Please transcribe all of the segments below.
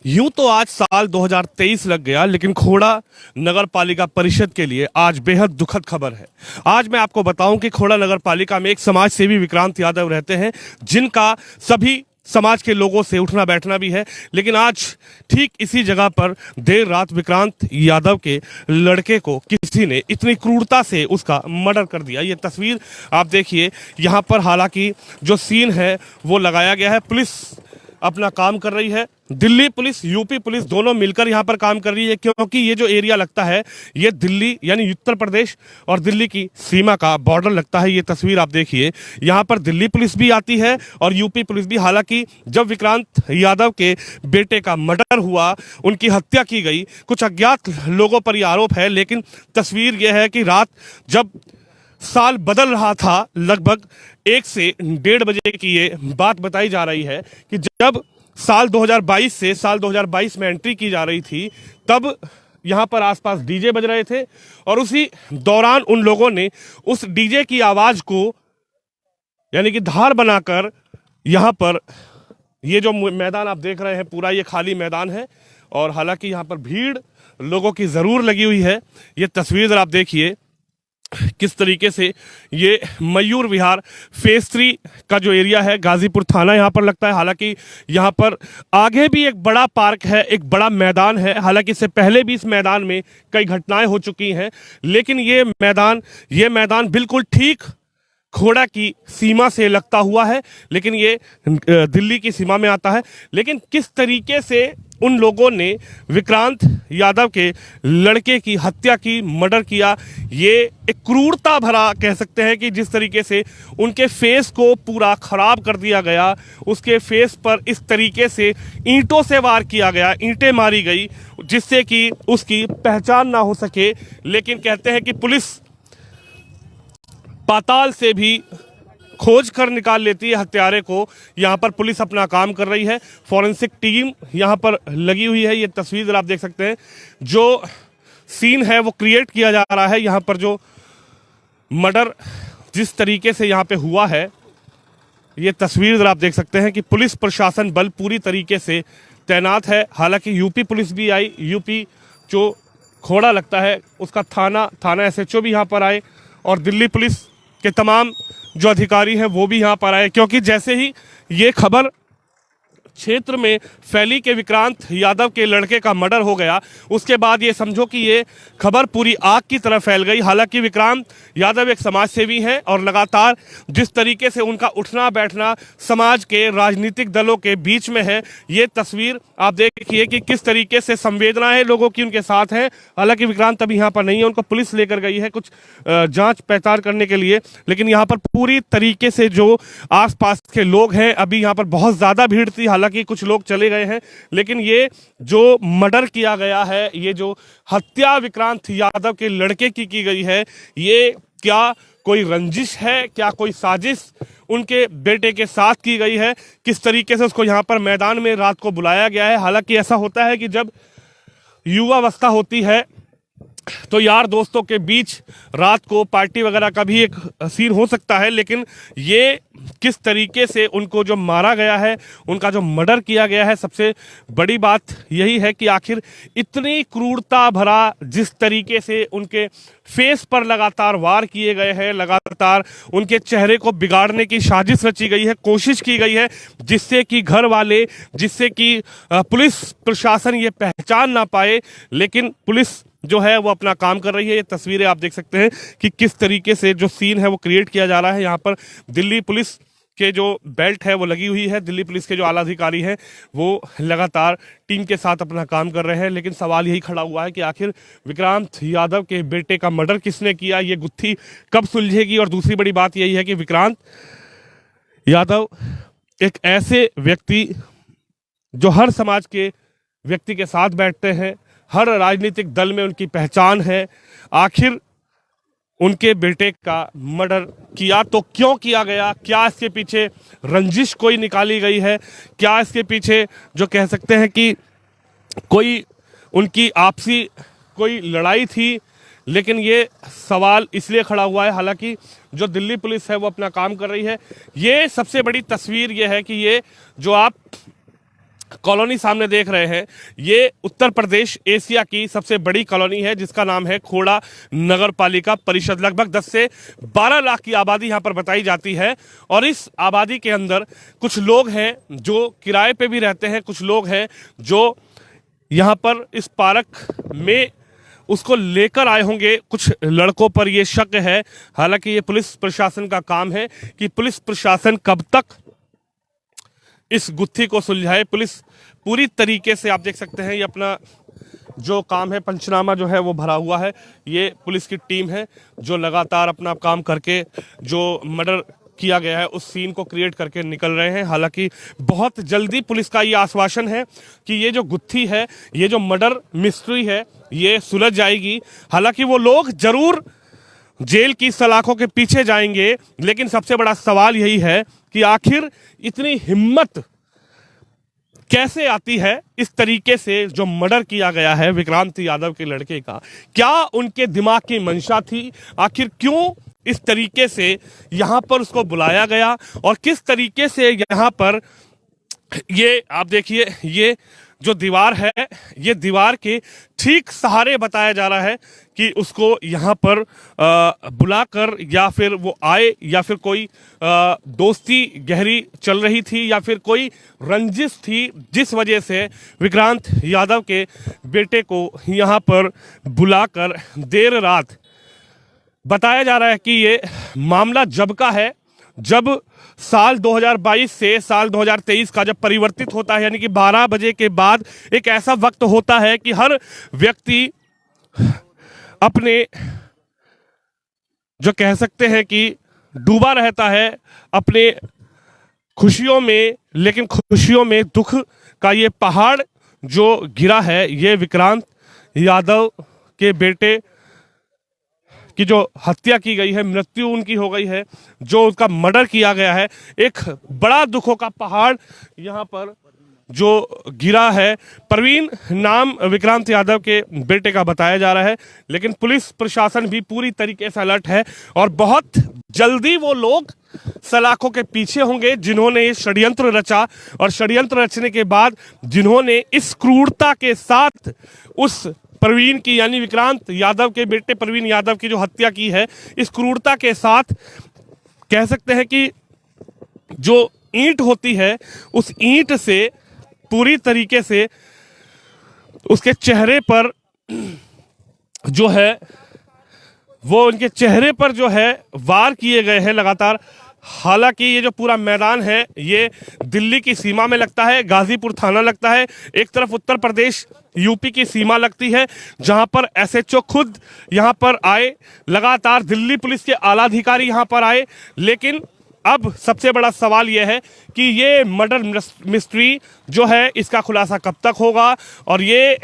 यूं तो आज साल 2023 लग गया, लेकिन खोड़ा नगर पालिका परिषद के लिए आज बेहद दुखद खबर है। आज मैं आपको बताऊं कि खोड़ा नगर पालिका में एक समाज सेवी विक्रांत यादव रहते हैं, जिनका सभी समाज के लोगों से उठना बैठना भी है। लेकिन आज ठीक इसी जगह पर देर रात विक्रांत यादव के लड़के को किसी ने इतनी क्रूरता से उसका मर्डर कर दिया। ये तस्वीर आप देखिए। यहाँ पर हालांकि जो सीन है वो लगाया गया है, पुलिस अपना काम कर रही है। दिल्ली पुलिस, यूपी पुलिस दोनों मिलकर यहाँ पर काम कर रही है, क्योंकि ये जो एरिया लगता है ये दिल्ली यानी उत्तर प्रदेश और दिल्ली की सीमा का बॉर्डर लगता है। ये तस्वीर आप देखिए, यहाँ पर दिल्ली पुलिस भी आती है और यूपी पुलिस भी। हालांकि जब विक्रांत यादव के बेटे का मर्डर हुआ, उनकी हत्या की गई, कुछ अज्ञात लोगों पर यह आरोप है, लेकिन तस्वीर यह है कि रात जब साल बदल रहा था, लगभग 1 से 1:30 बजे की ये बात बताई जा रही है कि जब साल 2022 से साल 2022 में एंट्री की जा रही थी, तब यहाँ पर आसपास डीजे बज रहे थे और उसी दौरान उन लोगों ने उस डीजे की आवाज को यानी कि धार बनाकर यहाँ पर ये जो मैदान आप देख रहे हैं, पूरा ये खाली मैदान है और हालांकि यहाँ पर भीड़ लोगों की जरूर लगी हुई है। ये तस्वीर आप देखिए किस तरीके से ये मयूर विहार फेज 3 का जो एरिया है, गाजीपुर थाना यहाँ पर लगता है। हालांकि यहाँ पर आगे भी एक बड़ा पार्क है, एक बड़ा मैदान है। हालांकि इससे पहले भी इस मैदान में कई घटनाएं हो चुकी हैं, लेकिन ये मैदान बिल्कुल ठीक खोड़ा की सीमा से लगता हुआ है, लेकिन ये दिल्ली की सीमा में आता है। लेकिन किस तरीके से उन लोगों ने विक्रांत यादव के लड़के की हत्या की, मर्डर किया, ये एक क्रूरता भरा कह सकते हैं कि जिस तरीके से उनके फेस को पूरा खराब कर दिया गया, उसके फेस पर इस तरीके से ईंटों से वार किया गया, ईंटें मारी गई जिससे कि उसकी पहचान ना हो सके। लेकिन कहते हैं कि पुलिस पाताल से भी खोज कर निकाल लेती है हत्यारे को। यहाँ पर पुलिस अपना काम कर रही है, फॉरेंसिक टीम यहाँ पर लगी हुई है। ये तस्वीर आप देख सकते हैं, जो सीन है वो क्रिएट किया जा रहा है। यहाँ पर जो मर्डर जिस तरीके से यहाँ पे हुआ है, ये तस्वीर आप देख सकते हैं कि पुलिस प्रशासन बल पूरी तरीके से तैनात है। हालांकि यूपी पुलिस भी आई, यूपी जो खोड़ा लगता है उसका थाना एसएचओ भी यहाँ पर आए और दिल्ली पुलिस के तमाम जो अधिकारी हैं वो भी यहाँ पर आए, क्योंकि जैसे ही ये खबर क्षेत्र में फैली कि विक्रांत यादव के लड़के का मर्डर हो गया, उसके बाद ये समझो कि ये खबर पूरी आग की तरह फैल गई। हालांकि विक्रांत यादव एक समाज सेवी हैं और लगातार जिस तरीके से उनका उठना बैठना समाज के राजनीतिक दलों के बीच में है, ये तस्वीर आप देखिए कि किस तरीके से संवेदनाएं लोगों की उनके साथ है। हालांकि विक्रांत अभी यहाँ पर नहीं है, उनको पुलिस लेकर गई है कुछ जांच पड़ताल करने के लिए, लेकिन यहाँ पर पूरी तरीके से जो आसपास के लोग हैं, अभी यहाँ पर बहुत ज़्यादा भीड़ थी। हालांकि कुछ लोग चले गए हैं, लेकिन ये जो मर्डर किया गया है, ये जो हत्या विक्रांत यादव के लड़के की गई है, ये क्या कोई रंजिश है, क्या कोई साजिश उनके बेटे के साथ की गई है? किस तरीके से उसको यहाँ पर मैदान में रात को बुलाया गया है? हालांकि ऐसा होता है कि जब युवावस्था होती है तो यार दोस्तों के बीच रात को पार्टी वगैरह का भी एक सीन हो सकता है, लेकिन ये किस तरीके से उनको जो मारा गया है, उनका जो मर्डर किया गया है, सबसे बड़ी बात यही है कि आखिर इतनी क्रूरता भरा जिस तरीके से उनके फेस पर लगातार वार किए गए हैं, लगातार उनके चेहरे को बिगाड़ने की साजिश रची गई है, कोशिश की गई है, जिससे कि घर वाले, जिससे कि पुलिस प्रशासन ये पहचान ना पाए। लेकिन पुलिस जो है वो अपना काम कर रही है। ये तस्वीरें आप देख सकते हैं कि किस तरीके से जो सीन है वो क्रिएट किया जा रहा है। यहाँ पर दिल्ली पुलिस के जो बेल्ट है वो लगी हुई है, दिल्ली पुलिस के जो आला अधिकारी हैं वो लगातार टीम के साथ अपना काम कर रहे हैं। लेकिन सवाल यही खड़ा हुआ है कि आखिर विक्रांत यादव के बेटे का मर्डर किसने किया, ये गुत्थी कब सुलझेगी? और दूसरी बड़ी बात यही है कि विक्रांत यादव एक ऐसे व्यक्ति जो हर समाज के व्यक्ति के साथ बैठते हैं, हर राजनीतिक दल में उनकी पहचान है, आखिर उनके बेटे का मर्डर किया तो क्यों किया गया? क्या इसके पीछे रंजिश कोई निकाली गई है? क्या इसके पीछे जो कह सकते हैं कि कोई उनकी आपसी कोई लड़ाई थी? लेकिन ये सवाल इसलिए खड़ा हुआ है, हालांकि जो दिल्ली पुलिस है वो अपना काम कर रही है। ये सबसे बड़ी तस्वीर ये है कि ये जो आप कॉलोनी सामने देख रहे हैं, ये उत्तर प्रदेश एशिया की सबसे बड़ी कॉलोनी है जिसका नाम है खोड़ा नगर पालिका परिषद। लगभग 10 से 12 लाख की आबादी यहाँ पर बताई जाती है और इस आबादी के अंदर कुछ लोग हैं जो किराए पे भी रहते हैं, कुछ लोग हैं जो यहाँ पर इस पार्क में उसको लेकर आए होंगे। कुछ लड़कों पर ये शक है, हालांकि ये पुलिस प्रशासन का काम है कि पुलिस प्रशासन कब तक इस गुत्थी को सुलझाए। पुलिस पूरी तरीके से, आप देख सकते हैं, ये अपना जो काम है, पंचनामा जो है वो भरा हुआ है। ये पुलिस की टीम है जो लगातार अपना काम करके जो मर्डर किया गया है उस सीन को क्रिएट करके निकल रहे हैं। हालांकि बहुत जल्दी पुलिस का ये आश्वासन है कि ये जो गुत्थी है, ये जो मर्डर मिस्ट्री है, ये सुलझ जाएगी। हालांकि वो लोग जरूर जेल की सलाखों के पीछे जाएंगे, लेकिन सबसे बड़ा सवाल यही है कि आखिर इतनी हिम्मत कैसे आती है इस तरीके से जो मर्डर किया गया है विक्रांत यादव के लड़के का। क्या उनके दिमाग की मंशा थी? आखिर क्यों इस तरीके से यहां पर उसको बुलाया गया और किस तरीके से यहां पर ये आप देखिए, ये जो दीवार है, ये दीवार के ठीक सहारे बताया जा रहा है कि उसको यहाँ पर बुलाकर, या फिर वो आए, या फिर कोई दोस्ती गहरी चल रही थी, या फिर कोई रंजिश थी जिस वजह से विक्रांत यादव के बेटे को यहाँ पर बुलाकर देर रात, बताया जा रहा है कि ये मामला जब का है जब साल 2022 से साल 2023 का जब परिवर्तित होता है, यानी कि 12 बजे के बाद एक ऐसा वक्त होता है कि हर व्यक्ति अपने, जो कह सकते हैं कि डूबा रहता है अपने खुशियों में, लेकिन खुशियों में दुख का ये पहाड़ जो गिरा है, ये विक्रांत यादव के बेटे की जो हत्या की गई है, मृत्यु उनकी हो गई है, जो उसका मर्डर किया गया है, एक बड़ा दुखों का पहाड़ यहाँ पर जो गिरा है। प्रवीण नाम विक्रांत यादव के बेटे का बताया जा रहा है, लेकिन पुलिस प्रशासन भी पूरी तरीके से अलर्ट है और बहुत जल्दी वो लोग सलाखों के पीछे होंगे जिन्होंने ये षड्यंत्र रचा, और षड्यंत्र रचने के बाद जिन्होंने इस क्रूरता के साथ उस प्रवीण की, यानी विक्रांत यादव के बेटे प्रवीण यादव की जो हत्या की है, इस क्रूरता के साथ कह सकते हैं कि जो ईंट होती है, उस ईंट से पूरी तरीके से उसके चेहरे पर जो है वो, उनके चेहरे पर जो है वार किए गए हैं लगातार। हालांकि ये जो पूरा मैदान है ये दिल्ली की सीमा में लगता है, गाजीपुर थाना लगता है, एक तरफ उत्तर प्रदेश यूपी की सीमा लगती है, जहां पर एसएचओ खुद यहां पर आए, लगातार दिल्ली पुलिस के आला अधिकारी यहां पर आए। लेकिन अब सबसे बड़ा सवाल यह है कि ये मर्डर मिस्ट्री जो है इसका खुलासा कब तक होगा, और ये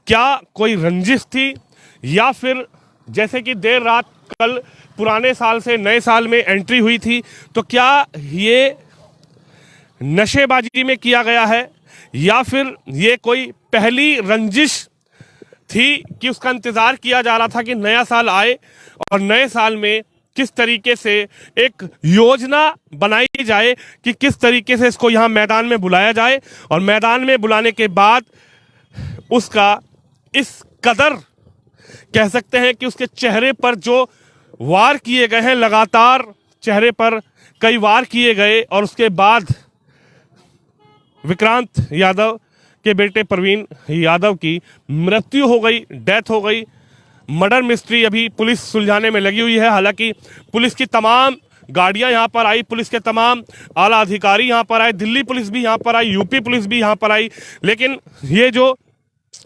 क्या कोई रंजिश थी, या फिर जैसे कि देर रात कल पुराने साल से नए साल में एंट्री हुई थी, तो क्या ये नशेबाजी में किया गया है, या फिर ये कोई पहली रंजिश थी कि उसका इंतजार किया जा रहा था कि नया साल आए और नए साल में किस तरीके से एक योजना बनाई जाए कि किस तरीके से इसको यहाँ मैदान में बुलाया जाए, और मैदान में बुलाने के बाद उसका इस कदर कह सकते हैं कि उसके चेहरे पर जो वार किए गए हैं, लगातार चेहरे पर कई वार किए गए, और उसके बाद विक्रांत यादव के बेटे प्रवीण यादव की मृत्यु हो गई, डेथ हो गई। मर्डर मिस्ट्री अभी पुलिस सुलझाने में लगी हुई है। हालांकि पुलिस की तमाम गाड़ियां यहां पर आई, पुलिस के तमाम आला अधिकारी यहां पर आए, दिल्ली पुलिस भी यहां पर आई, यूपी पुलिस भी यहां पर आई, लेकिन ये जो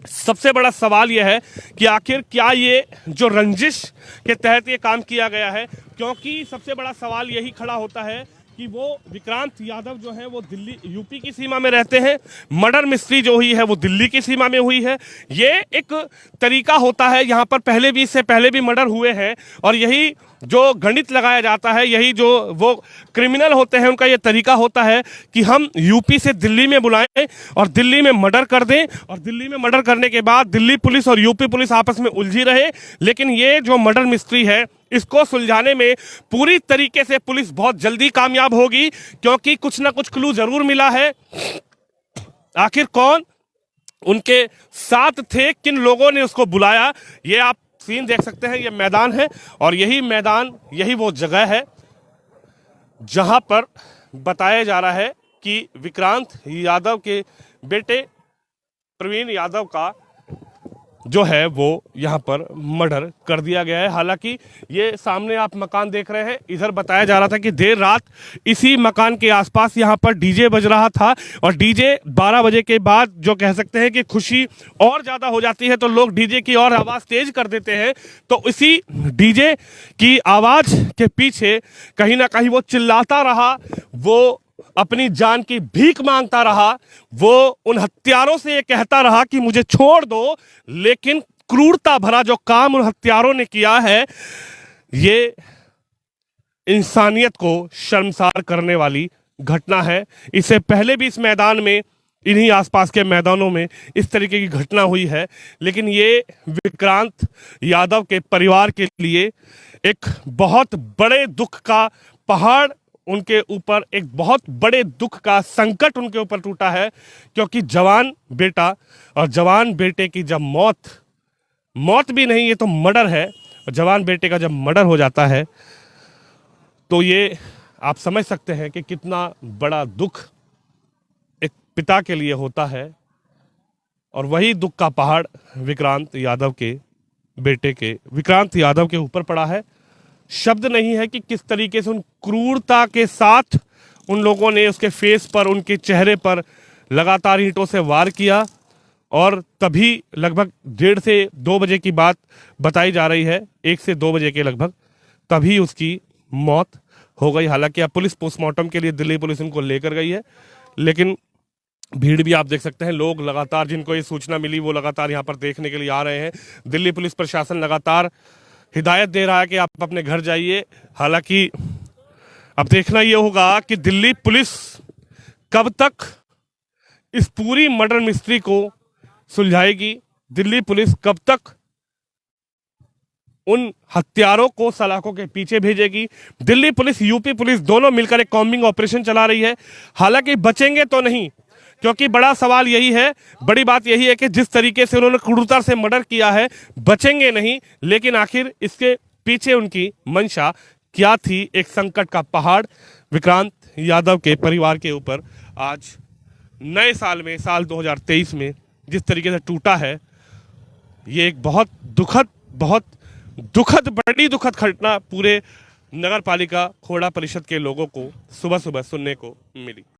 सबसे बड़ा सवाल यह है कि आखिर क्या ये जो रंजिश के तहत ये काम किया गया है, क्योंकि सबसे बड़ा सवाल यही खड़ा होता है कि वो विक्रांत यादव जो है वो दिल्ली यूपी की सीमा में रहते हैं, मर्डर मिस्ट्री जो हुई है वो दिल्ली की सीमा में हुई है। ये एक तरीका होता है, यहाँ पर पहले भी, इससे पहले भी मर्डर हुए हैं, और यही जो गणित लगाया जाता है, यही जो वो क्रिमिनल होते हैं उनका ये तरीका होता है कि हम यूपी से दिल्ली में बुलाएं और दिल्ली में मर्डर कर दें, और दिल्ली में मर्डर करने के बाद दिल्ली पुलिस और यूपी पुलिस आपस में उलझी रहे। लेकिन ये जो मर्डर मिस्ट्री है इसको सुलझाने में पूरी तरीके से पुलिस बहुत जल्दी कामयाब होगी, क्योंकि कुछ ना कुछ क्लू जरूर मिला है। आखिर कौन उनके साथ थे, किन लोगों ने उसको बुलाया, ये आप सीन देख सकते हैं। ये मैदान है और यही मैदान, यही वो जगह है जहां पर बताया जा रहा है कि विक्रांत यादव के बेटे प्रवीण यादव का जो है वो यहां पर मर्डर कर दिया गया है। हालांकि ये सामने आप मकान देख रहे हैं, इधर बताया जा रहा था कि देर रात इसी मकान के आसपास यहां पर डीजे बज रहा था और डीजे 12 बजे के बाद जो कह सकते हैं कि खुशी और ज्यादा हो जाती है तो लोग डीजे की और आवाज तेज कर देते हैं। तो इसी डीजे की आवाज के पीछे कहीं ना कहीं वो चिल्लाता रहा, वो अपनी जान की भीख मांगता रहा, वो उन हत्यारों से ये कहता रहा कि मुझे छोड़ दो। लेकिन क्रूरता भरा जो काम उन हत्यारों ने किया है, ये इंसानियत को शर्मसार करने वाली घटना है। इससे पहले भी इस मैदान में, इन्हीं आसपास के मैदानों में इस तरीके की घटना हुई है, लेकिन ये विक्रांत यादव के परिवार के लिए एक बहुत बड़े दुख का पहाड़, उनके ऊपर एक बहुत बड़े दुख का संकट उनके ऊपर टूटा है। क्योंकि जवान बेटा और जवान बेटे की जब मौत भी नहीं, ये तो मर्डर है, और जवान बेटे का जब मर्डर हो जाता है तो ये आप समझ सकते हैं कि कितना बड़ा दुख एक पिता के लिए होता है। और वही दुख का पहाड़ विक्रांत यादव के बेटे के, विक्रांत यादव के ऊपर पड़ा है। शब्द नहीं है कि किस तरीके से उन क्रूरता के साथ उन लोगों ने उसके फेस पर, उनके चेहरे पर लगातार ईंटों से वार किया। और तभी लगभग 1:30 से 2 बजे की बात बताई जा रही है, 1 से 2 बजे के लगभग, तभी उसकी मौत हो गई। हालांकि अब पुलिस पोस्टमार्टम के लिए दिल्ली पुलिस उनको लेकर गई है, लेकिन भीड़ भी आप देख सकते हैं। लोग लगातार, जिनको ये सूचना मिली वो लगातार यहाँ पर देखने के लिए आ रहे हैं। दिल्ली पुलिस प्रशासन लगातार हिदायत दे रहा है कि आप अपने घर जाइए। हालांकि अब देखना यह होगा कि दिल्ली पुलिस कब तक इस पूरी मर्डर मिस्ट्री को सुलझाएगी, दिल्ली पुलिस कब तक उन हत्यारों को सलाखों के पीछे भेजेगी। दिल्ली पुलिस, यूपी पुलिस दोनों मिलकर एक कॉम्बिंग ऑपरेशन चला रही है। हालांकि बचेंगे तो नहीं, क्योंकि बड़ा सवाल यही है, बड़ी बात यही है कि जिस तरीके से उन्होंने क्रूरता से मर्डर किया है, बचेंगे नहीं। लेकिन आखिर इसके पीछे उनकी मंशा क्या थी? एक संकट का पहाड़ विक्रांत यादव के परिवार के ऊपर आज नए साल में, साल 2023 में जिस तरीके से टूटा है, ये एक बहुत दुखद बड़ी दुखद घटना पूरे नगर पालिका खोड़ा परिषद के लोगों को सुबह सुबह सुनने को मिली।